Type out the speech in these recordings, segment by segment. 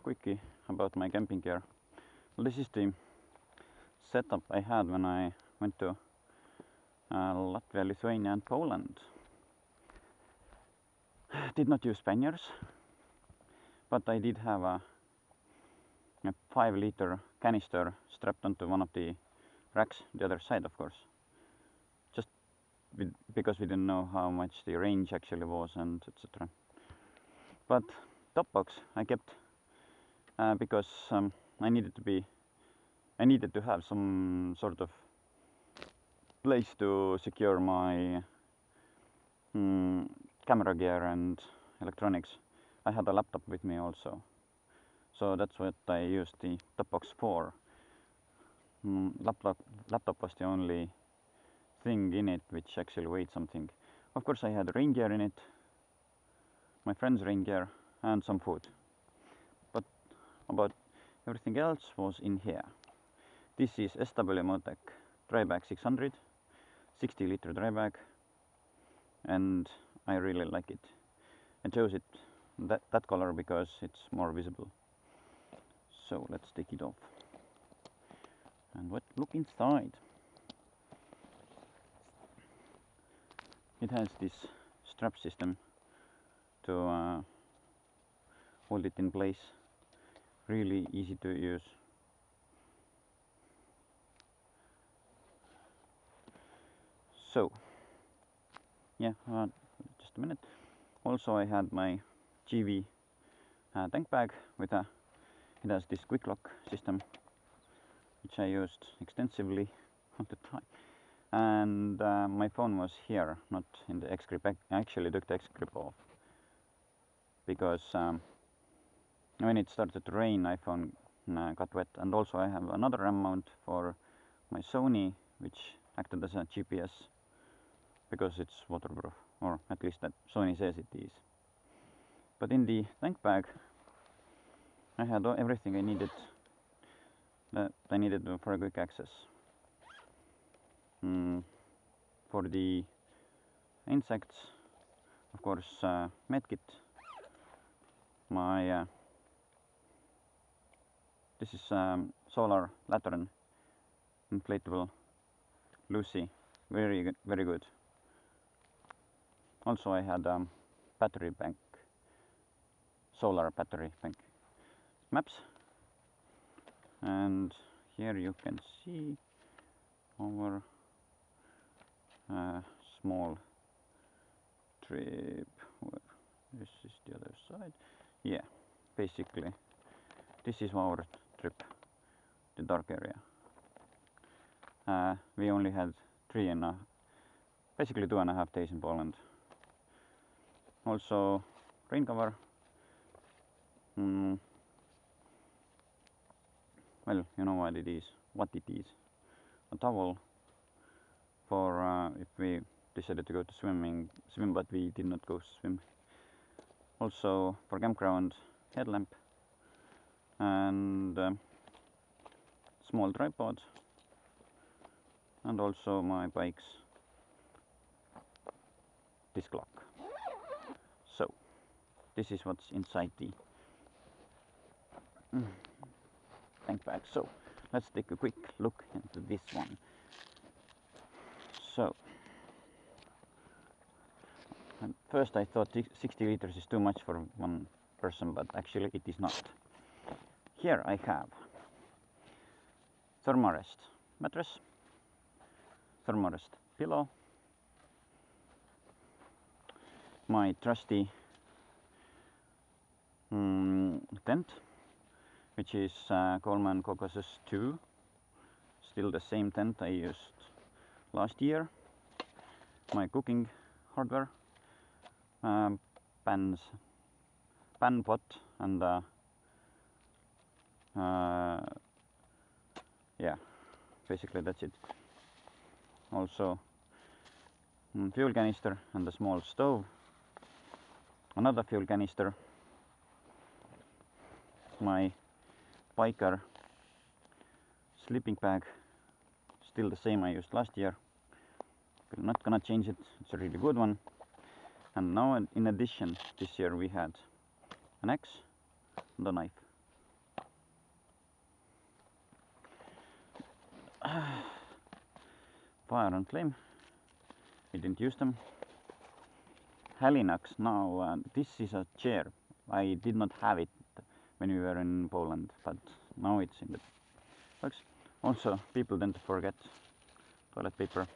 Quickly about my camping gear. Well, this is the setup I had when I went to Latvia, Lithuania and Poland. Did not use panniers, but I did have a 5-liter canister strapped onto one of the racks, the other side of course, just because we didn't know how much the range actually was and etc. But top box I kept because I needed to have some sort of place to secure my camera gear and electronics. I had a laptop with me also, so that's what I used the top box for. Laptop was the only thing in it which actually weighed something. Of course I had rain gear in it, my friend's rain gear and some food, but about everything else was in here. This is SW Motec Drybag 600, 60-liter Drybag, and I really like it. I chose it that color because it's more visible. So let's take it off and look inside. It has this strap system to hold it in place. Really easy to use. So yeah, just a minute. Also I had my GV tank bag with it has this quick lock system which I used extensively all the time, and my phone was here, not in the X grip. I actually took the X grip off because when it started to rain, iPhone got wet. And also I have another RAM mount for my Sony, which acted as a GPS because it's waterproof, or at least that Sony says it is. But in the tank bag I had everything I needed for a quick access. For the insects, of course, medkit. My this is solar lantern, inflatable, Lucy, very good. Also I had battery bank, solar battery bank, maps, and here you can see our small trip. This is the other side. Yeah, basically this is our trip, the dark area. We only had basically 2.5 days in Poland. Also rain cover. Well, you know what it is. A towel for if we decided to go to swim, but we did not go swim. Also for campground, headlamp and small tripod, and also my bike's disc lock. So this is what's inside the tank bag. So let's take a quick look into this one. So first I thought 60 liters is too much for one person, but actually it is not. Here I have thermarest mattress, thermarest pillow, my trusty tent, which is Coleman Caucasus 2, still the same tent I used last year, my cooking hardware, pan pot, and yeah, basically that's it. Also fuel canister and a small stove, another fuel canister, my biker sleeping bag, still the same I used last year. I'm not gonna change it, it's a really good one. And now in addition, this year we had an axe, the knife. Fire and flame. We didn't use them. Halinax. Now this is a chair. I did not have it when we were in Poland, but now it's in the box. Also, people tend to forget toilet paper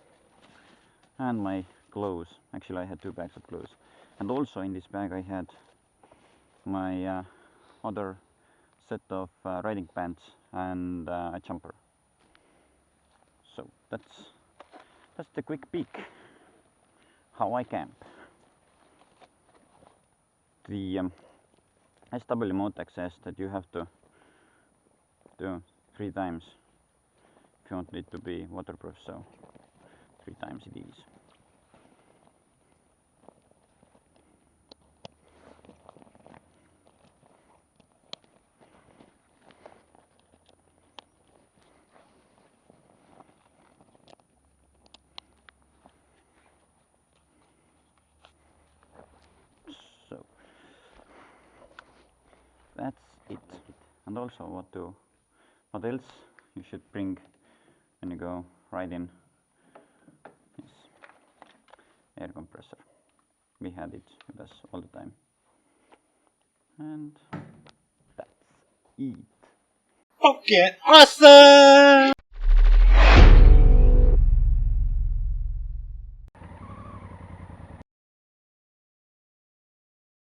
and my clothes. Actually, I had 2 bags of clothes, and also in this bag I had my other set of riding pants and a jumper. So that's the quick peek how I camp. The SW Motec says that you have to do 3 times if you want it to be waterproof, so 3 times it is. So that's it. And also what else you should bring when you go riding is air compressor. We had it with us all the time. And that's it. Okay, awesome!